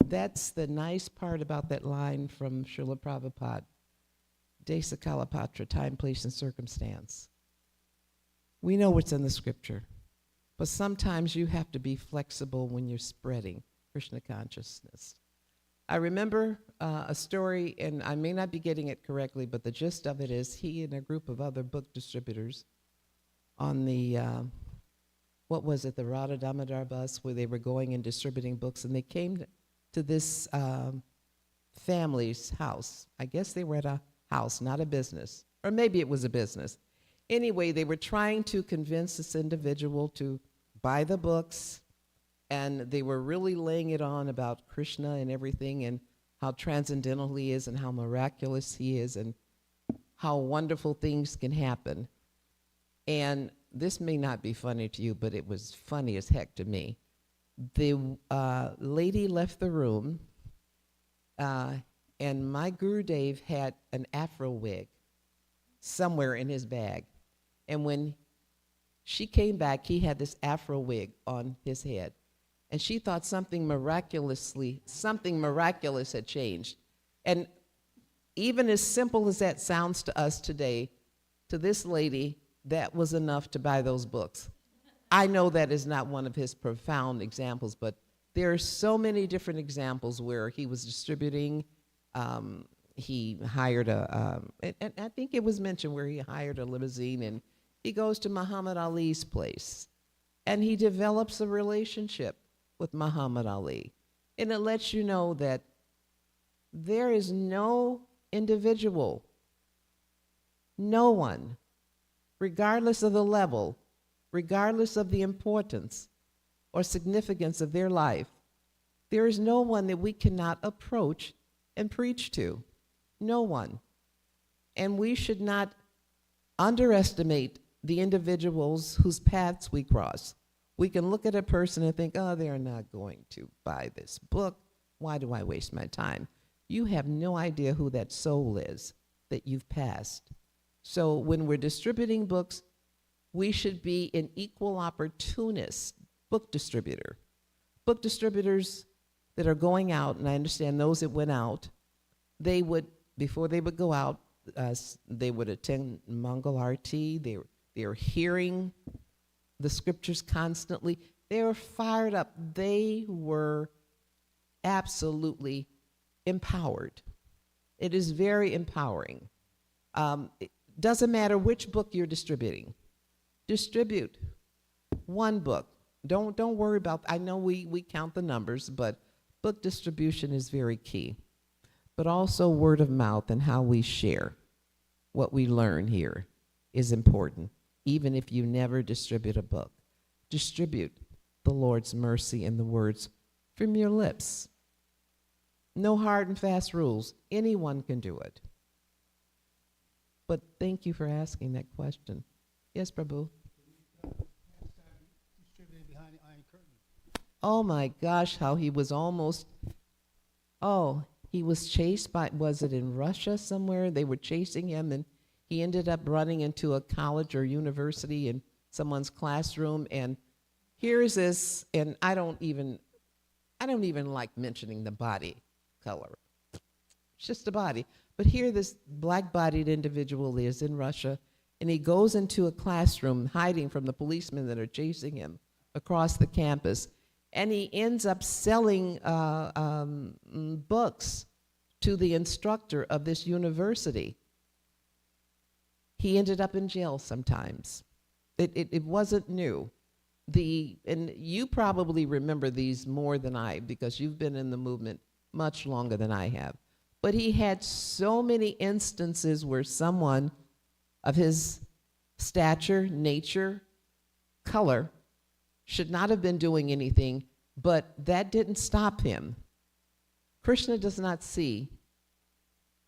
that's the nice part about that line from Srila Prabhupada, Desa Kalapatra, time, place, and circumstance. We know what's in the scripture, but sometimes you have to be flexible when you're spreading Krishna consciousness. I remember a story, and I may not be getting it correctly, but the gist of it is he and a group of other book distributors on the, the Radha Damodar bus, where they were going and distributing books, and they came to this family's house. I guess they were at a house, not a business, or maybe it was a business. Anyway, they were trying to convince this individual to buy the books, and they were really laying it on about Krishna and everything, and how transcendental he is, and how miraculous he is, and how wonderful things can happen. And this may not be funny to you, but it was funny as heck to me. The lady left the room, and my Gurudev had an afro wig somewhere in his bag. And when she came back, he had this afro wig on his head. And she thought something miraculous had changed. And even as simple as that sounds to us today, to this lady, that was enough to buy those books. I know that is not one of his profound examples, but there are so many different examples where he was distributing. He hired and I think it was mentioned where he hired a limousine, and he goes to Muhammad Ali's place, and he develops a relationship with Muhammad Ali. And it lets you know that there is no individual, no one, regardless of the level, regardless of the importance or significance of their life, there is no one that we cannot approach and preach to. No one. And we should not underestimate the individuals whose paths we cross. We can look at a person and think, oh, they're not going to buy this book. Why do I waste my time? You have no idea who that soul is that you've passed. So when we're distributing books, we should be an equal opportunist book distributor. Book distributors that are going out, and I understand those that went out, they would, before they would go out, they would attend Mangal Arti. They were hearing the scriptures constantly. They were fired up. They were absolutely empowered. It is very empowering. It doesn't matter which book you're distributing. Distribute one book. Don't worry about, I know we count the numbers, but book distribution is very key. But also word of mouth and how we share what we learn here is important. Even if you never distribute a book, distribute the Lord's mercy and the words from your lips. No hard and fast rules. Anyone can do it. But thank you for asking that question. Yes, Prabhu? Oh my gosh, how he was almost, he was chased by, was it in Russia somewhere? They were chasing him, and he ended up running into a college or university in someone's classroom, and here's this, and I don't even like mentioning the body color. It's just a body. But here this black-bodied individual is in Russia, and he goes into a classroom hiding from the policemen that are chasing him across the campus, And he ends up selling books to the instructor of this university. He ended up in jail sometimes. It wasn't new. And you probably remember these more than I, because you've been in the movement much longer than I have. But he had so many instances where someone of his stature, nature, color should not have been doing anything, but that didn't stop him. Krishna does not see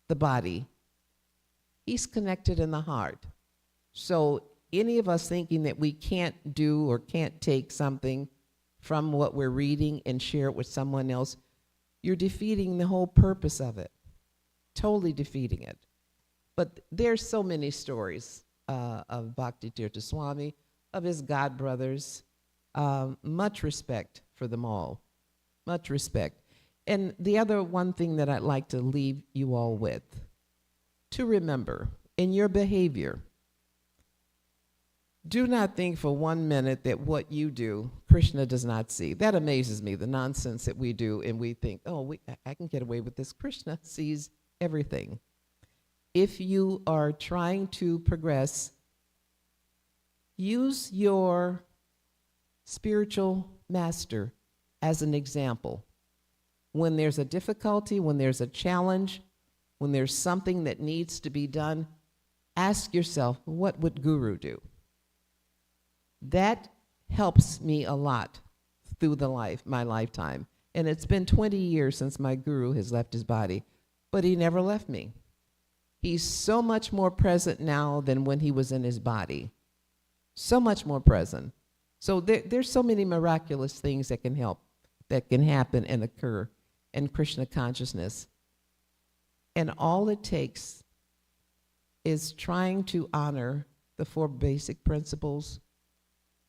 the body. He's connected in the heart. So any of us thinking that we can't do or can't take something from what we're reading and share it with someone else, you're defeating the whole purpose of it. Totally defeating it. But there's so many stories of Bhakti Tirtha Swami, of his god brothers. Much respect for them all. Much respect. And the other one thing that I'd like to leave you all with, to remember in your behavior, do not think for 1 minute that what you do, Krishna does not see. That amazes me, the nonsense that we do, and we think, oh, I can get away with this. Krishna sees everything. If you are trying to progress, use your spiritual master as an example. When there's a difficulty, when there's a challenge, when there's something that needs to be done, ask yourself, what would Guru do? That helps me a lot through my lifetime. And it's been 20 years since my Guru has left his body, but he never left me. He's so much more present now than when he was in his body. So much more present. So there's so many miraculous things that can happen and occur in Krishna consciousness. And all it takes is trying to honor the 4 basic principles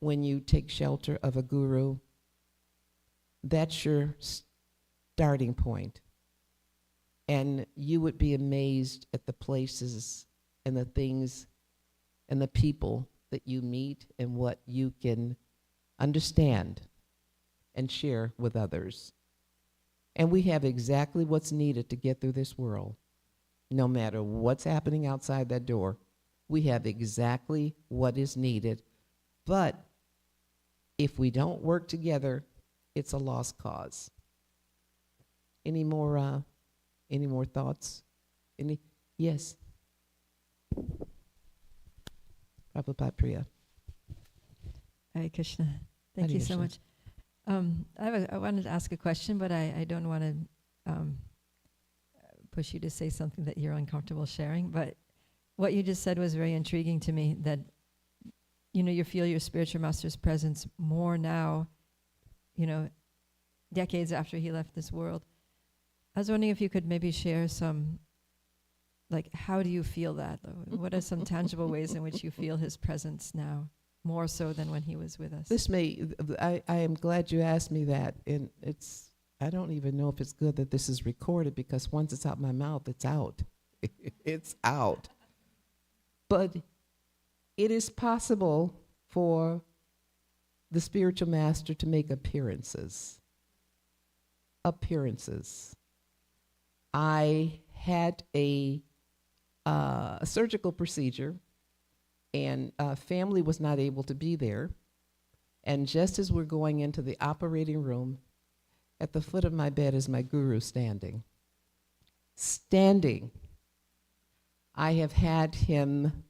when you take shelter of a guru. That's your starting point. And you would be amazed at the places and the things and the people that you meet and what you can understand and share with others. And we have exactly what's needed to get through this world. No matter what's happening outside that door, we have exactly what is needed. But if we don't work together, it's a lost cause. Any more thoughts? Yes. Prabhupada Priya. Hare Krishna. Thank you so much. I wanted to ask a question, but I don't want to push you to say something that you're uncomfortable sharing. But what you just said was very intriguing to me, that you feel your spiritual master's presence more now, decades after he left this world. I was wondering if you could maybe share some, how do you feel that? What are some tangible ways in which you feel his presence now, more so than when he was with us? I am glad you asked me that, and I don't even know if it's good that this is recorded, because once it's out my mouth, it's out. It's out. But it is possible for the spiritual master to make appearances. I had a surgical procedure, and family was not able to be there. And just as we're going into the operating room, at the foot of my bed is my guru standing. Standing. I have had him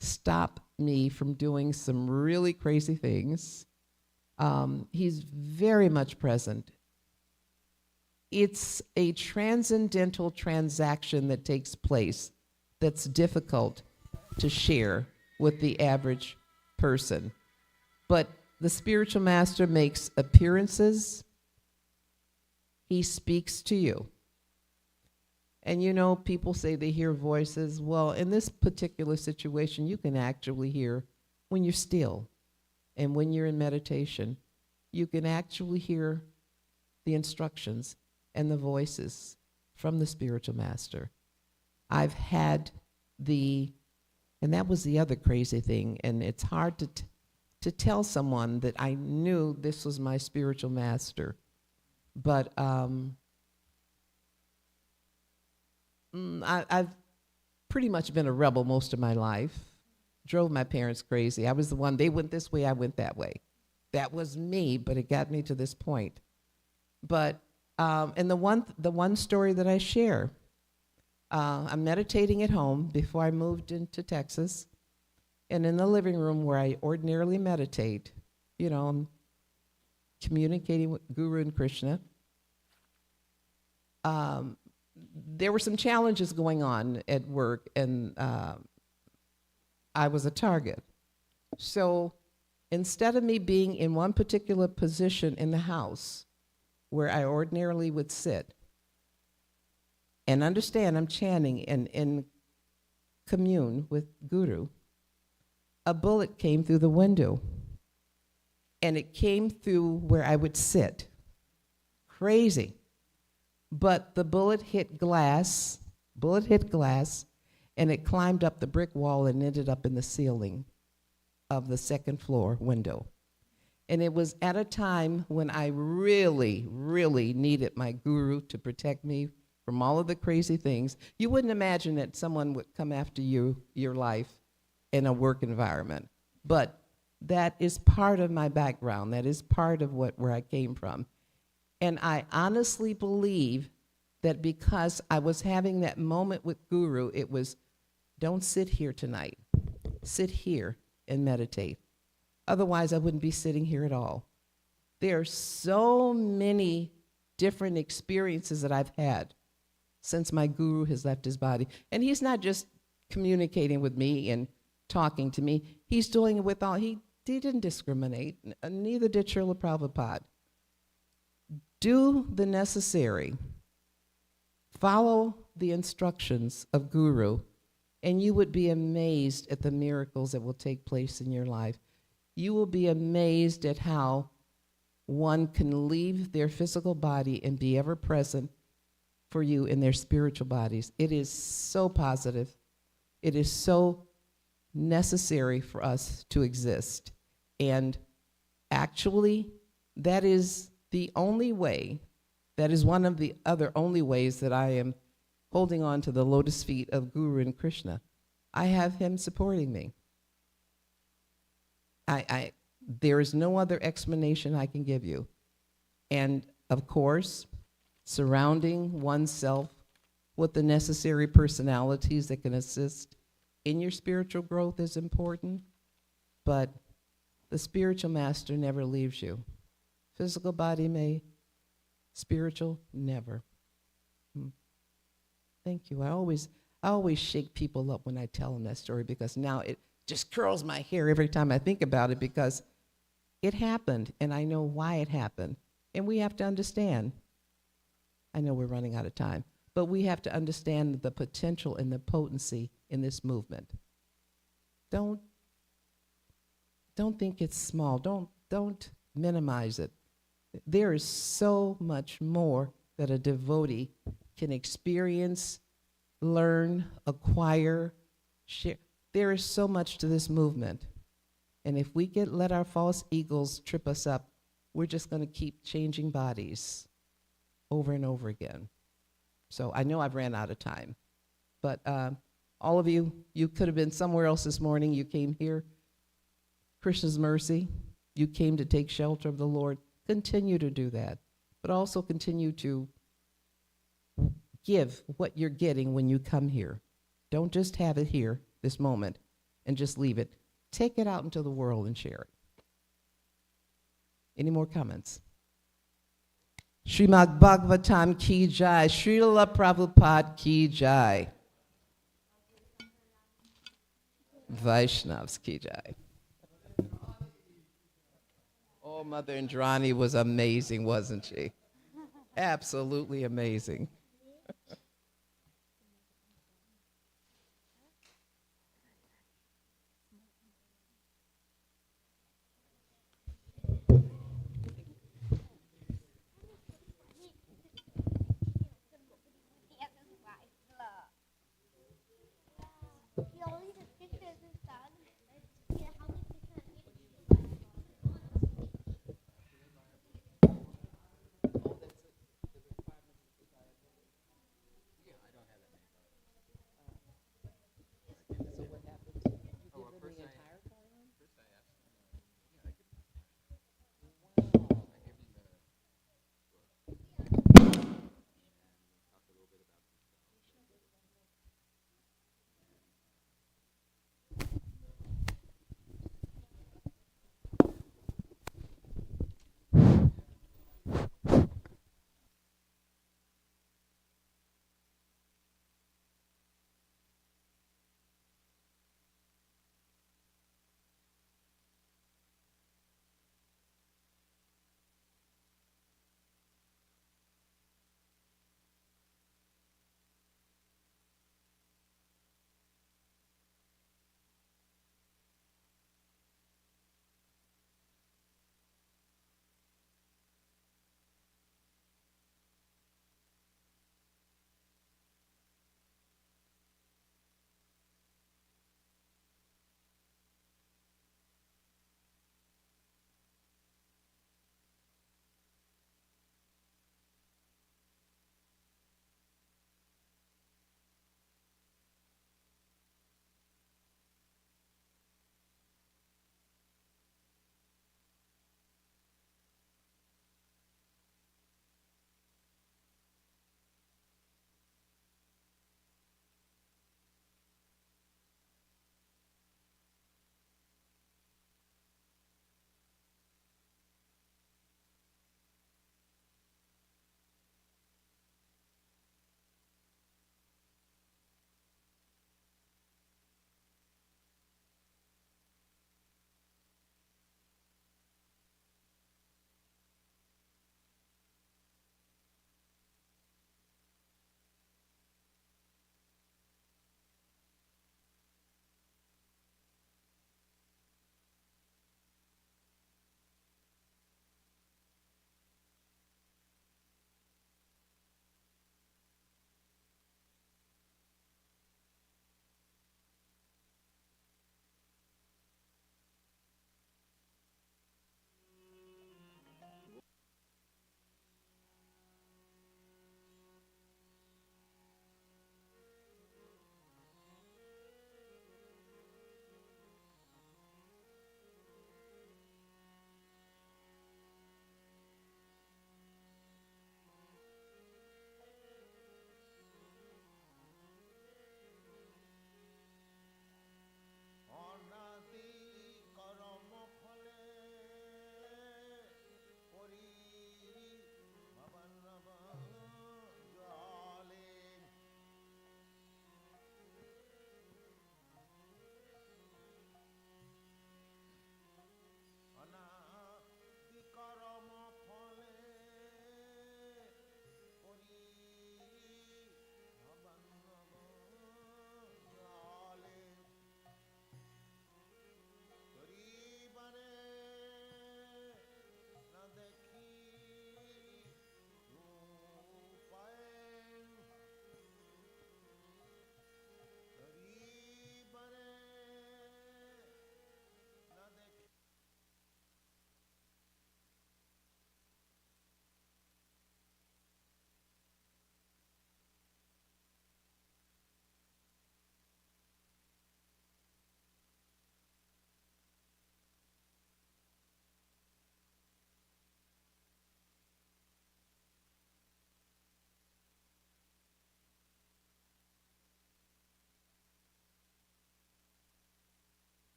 stop me from doing some really crazy things. He's very much present. It's a transcendental transaction that takes place that's difficult to share with the average person. But the spiritual master makes appearances. He speaks to you. And people say they hear voices. Well, in this particular situation, you can actually hear when you're still and when you're in meditation. You can actually hear the instructions and the voices from the spiritual master. I've had and that was the other crazy thing, and it's hard to tell someone that I knew this was my spiritual master. But I've pretty much been a rebel most of my life. Drove my parents crazy. I was the one, they went this way, I went that way. That was me, but it got me to this point. But, and the one story that I share, I'm meditating at home before I moved into Texas. And in the living room where I ordinarily meditate, you know, I'm communicating with Guru and Krishna. There were some challenges going on at work, and I was a target. So instead of me being in one particular position in the house where I ordinarily would sit, and understand I'm chanting and commune with Guru, a bullet came through the window, and it came through where I would sit. Crazy. But the bullet hit glass, and it climbed up the brick wall and ended up in the ceiling of the second floor window. And it was at a time when I really, really needed my Guru to protect me from all of the crazy things. You wouldn't imagine that someone would come after you, your life, in a work environment. But that is part of my background. That is part of where I came from. And I honestly believe that because I was having that moment with Guru, it was, don't sit here tonight. Sit here and meditate. Otherwise, I wouldn't be sitting here at all. There are so many different experiences that I've had since my Guru has left his body. And he's not just communicating with me and talking to me. He's doing it with all, he didn't discriminate, neither did Srila Prabhupada. Do the necessary. Follow the instructions of Guru, and you would be amazed at the miracles that will take place in your life. You will be amazed at how one can leave their physical body and be ever present for you in their spiritual bodies. It is so positive. It is so necessary for us to exist. And actually, that is the only way, that is one of the other only ways that I am holding on to the lotus feet of Guru and Krishna. I have him supporting me. There is no other explanation I can give you. And of course, surrounding oneself with the necessary personalities that can assist in your spiritual growth is important, but the spiritual master never leaves you. Physical body may, spiritual, never. Thank you. I always shake people up when I tell them that story, because now it just curls my hair every time I think about it, because it happened and I know why it happened. And we have to understand. I know we're running out of time, but we have to understand the potential and the potency in this movement. Don't think it's small. Don't minimize it. There is so much more that a devotee can experience, learn, acquire, share. There is so much to this movement. And if we let our false egos trip us up, we're just going to keep changing bodies over and over again. So I know I've ran out of time. But all of you could have been somewhere else this morning. You came here. Krishna's mercy. You came to take shelter of the Lord. Continue to do that. But also continue to give what you're getting when you come here. Don't just have it here, this moment, and just leave it. Take it out into the world and share it. Any more comments? Srimad Bhagavatam ki jai. Srila Prabhupada ki jai. Vaishnavas ki jai. Oh, Mother Indrani was amazing, wasn't she? Absolutely amazing.